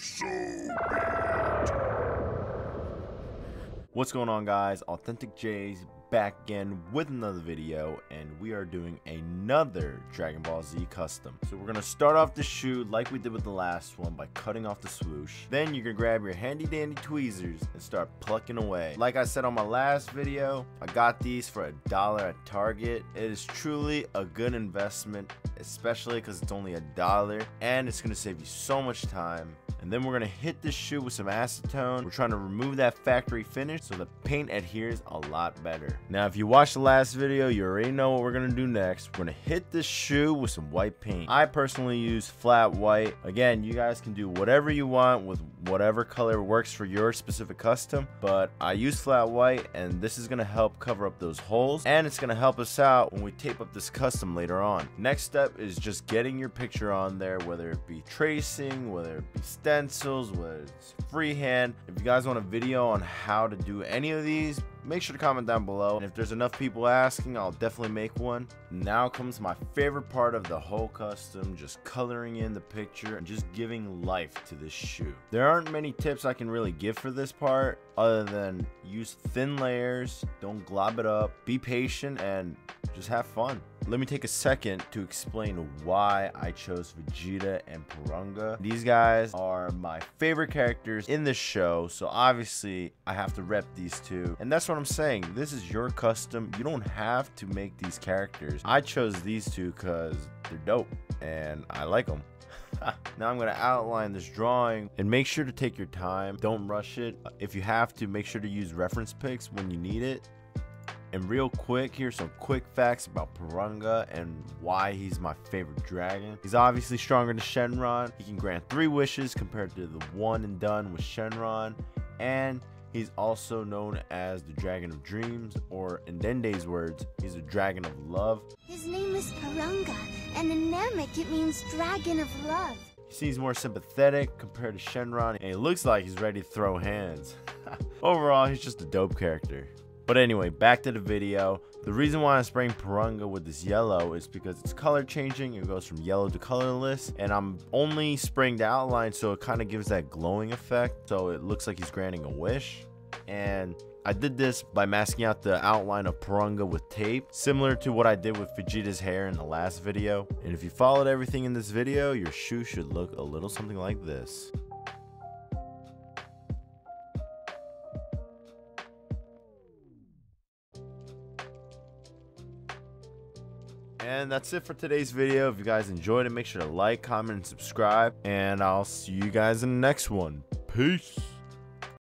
So be it. What's going on, guys? Authentic J's back again with another video, and we are doing another Dragon Ball Z custom. So we're gonna start off the shoe like we did with the last one by cutting off the swoosh. Then you're gonna grab your handy dandy tweezers and start plucking away. Like I said on my last video, I got these for $1 at Target. It is truly a good investment, especially because it's only $1 and it's gonna save you so much time. And then we're gonna hit this shoe with some acetone. We're trying to remove that factory finish so the paint adheres a lot better. Now, if you watched the last video, you already know what we're gonna do next. We're gonna hit this shoe with some white paint. I personally use flat white. Again, you guys can do whatever you want with whatever color works for your specific custom, but I use flat white, and this is gonna help cover up those holes, and it's gonna help us out when we tape up this custom later on. Next step is just getting your picture on there, whether it be tracing, whether it be stencils, whether it's freehand. If you guys want a video on how to do any of these, make sure to comment down below, and if there's enough people asking, I'll definitely make one. Now comes my favorite part of the whole custom, just coloring in the picture and just giving life to this shoe. There aren't many tips I can really give for this part other than use thin layers, don't glob it up, be patient, and just have fun. Let me take a second to explain why I chose Vegeta and Porunga. These guys are my favorite characters in the show, so obviously I have to rep these two. And that's what I'm saying. This is your custom. You don't have to make these characters. I chose these two because they're dope and I like them. Now I'm going to outline this drawing, and make sure to take your time. Don't rush it. If you have to, make sure to use reference pics when you need it. And real quick, here's some quick facts about Porunga and why he's my favorite dragon. He's obviously stronger than Shenron. He can grant 3 wishes compared to the 1 and done with Shenron. And he's also known as the Dragon of Dreams, or in Dende's words, he's a dragon of love. His name is Porunga, and in Namek it means dragon of love. He seems more sympathetic compared to Shenron, and he looks like he's ready to throw hands. Overall, he's just a dope character. But anyway, back to the video. The reason why I'm spraying Porunga with this yellow is because it's color changing. It goes from yellow to colorless, and I'm only spraying the outline so it kind of gives that glowing effect, so it looks like he's granting a wish. And I did this by masking out the outline of Porunga with tape, similar to what I did with Vegeta's hair in the last video. And if you followed everything in this video, your shoe should look a little something like this. And that's it for today's video. If you guys enjoyed it, make sure to like, comment, and subscribe. And I'll see you guys in the next one. Peace.